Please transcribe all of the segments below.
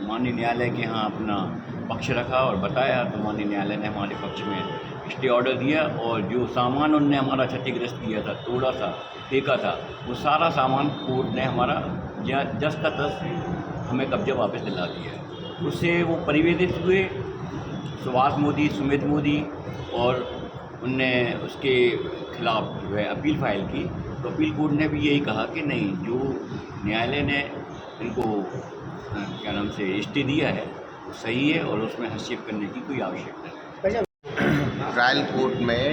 माननीय न्यायालय के यहाँ अपना पक्ष रखा और बताया, तो माननीय न्यायालय ने हमारे पक्ष में स्टे ऑर्डर दिया और जो सामान उनने हमारा क्षतिग्रस्त किया था, तोड़ा था, फेंका था, वो सारा सामान कोर्ट ने हमारा जस का तस हमें कब्जा वापस दिला दिया है। उससे वो परिवेदित हुए सुभाष मोदी, सुमित मोदी, और उनने उसके खिलाफ जो है अपील फाइल की। तो अपील कोर्ट ने भी यही कहा कि नहीं, जो न्यायालय ने इनको क्या नाम से स्टे दिया है वो सही है और उसमें हस्तक्षेप करने की कोई आवश्यकता नहीं। ट्रायल कोर्ट में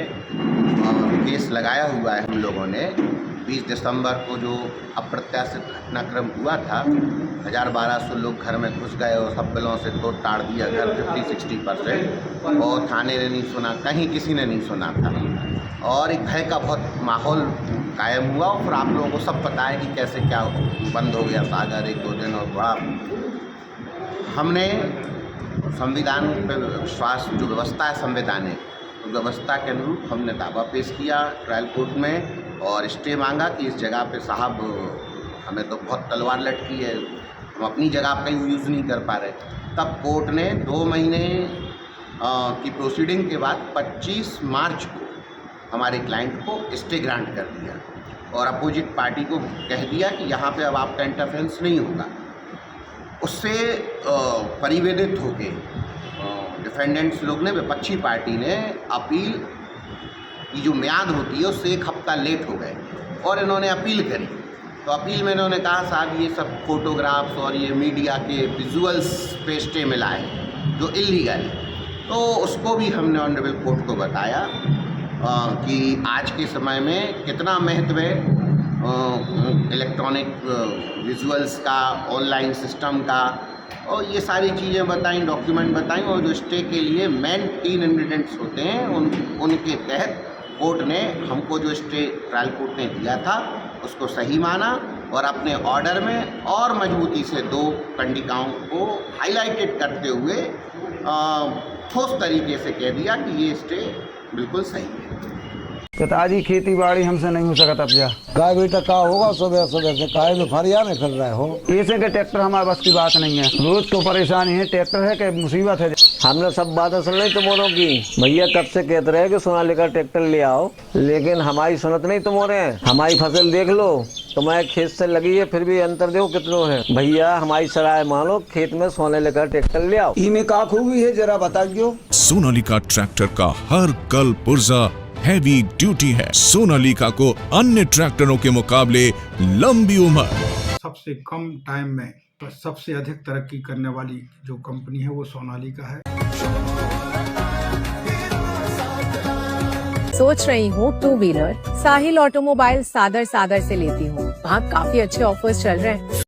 केस लगाया हुआ है हम लोगों ने। 20 दिसंबर को जो अप्रत्याशित घटनाक्रम हुआ था, 1200 लोग घर में घुस गए और सब बिलों से तोड़ ताड़ दिया घर 50-60%, और थाने ने नहीं सुना, कहीं किसी ने नहीं सुना था, और एक भय का बहुत माहौल कायम हुआ। और फिर आप लोगों को सब पता है कि कैसे क्या बंद हो गया सागर 1-2 दिन, और बड़ा हमने संविधान पर विश्वास, जो व्यवस्था है संवैधानिक, तो व्यवस्था के अनुरूप हमने दावा पेश किया ट्रायल कोर्ट में और स्टे मांगा कि इस जगह पे साहब हमें तो बहुत तलवार लटकी है, हम अपनी जगह पे यूज़ नहीं कर पा रहे। तब कोर्ट ने 2 महीने की प्रोसीडिंग के बाद 25 मार्च को हमारे क्लाइंट को स्टे ग्रांट कर दिया और अपोजिट पार्टी को कह दिया कि यहाँ पे अब आपका इंटरफेरेंस नहीं होगा। उससे परिवेदित होके डिफेंडेंट्स लोग ने, विपक्षी पार्टी ने अपील की जो म्याद होती है उससे 1 हफ्ता लेट हो गए और इन्होंने अपील करी। तो अपील में इन्होंने कहा साहब ये सब फोटोग्राफ्स और ये मीडिया के विजुअल्स पे स्टे मिला है जो इलीगल है। तो उसको भी हमने ऑनरेबल कोर्ट को बताया कि आज के समय में कितना महत्व है इलेक्ट्रॉनिक विजुअल्स का, ऑनलाइन सिस्टम का, और ये सारी चीज़ें बताई, डॉक्यूमेंट बताई। और जो स्टे के लिए मेन 3 इंग्रेडिएंट्स होते हैं उनके तहत कोर्ट ने हमको जो स्टे ट्रायल कोर्ट ने दिया था उसको सही माना और अपने ऑर्डर में और मजबूती से 2 कंडिकाओं को हाईलाइटेड करते हुए ठोस तरीके से कह दिया कि ये स्टे बिल्कुल सही है। पिताजी खेती बाड़ी हमसे नहीं हो सकता। अब जा गाय बेटा का होगा सुबह सुबह से काहे में फरिया में कर रहे हो। ऐसे के ट्रैक्टर हमारे बस की बात नहीं है, रोज तो परेशानी है, ट्रैक्टर है कि मुसीबत है। हमने सब बातें सुन ली तुमों की, भैया कब से कहते रहे कि सोनालिका ट्रैक्टर ले आओ, लेकिन हमारी सुनत नहीं तुम्हारे। हमारी फसल देख लो, तुम्हारे खेत से लगी है, फिर भी अंतर देखो कितना है। भैया हमारी सराय मानो, खेत में सोनालिका ट्रैक्टर ले आओ। इनमें का खूबी है जरा बताइयो। सोनालिका ट्रैक्टर का हर कल पुर्जा हैवी ड्यूटी है। सोनालिका को अन्य ट्रैक्टरों के मुकाबले लंबी उम्र, सबसे कम टाइम में सबसे अधिक तरक्की करने वाली जो कंपनी है वो सोनालिका है। सोच रही हूँ 2 व्हीलर साहिल ऑटोमोबाइल सादर से लेती हूँ, वहाँ काफी अच्छे ऑफर्स चल रहे हैं।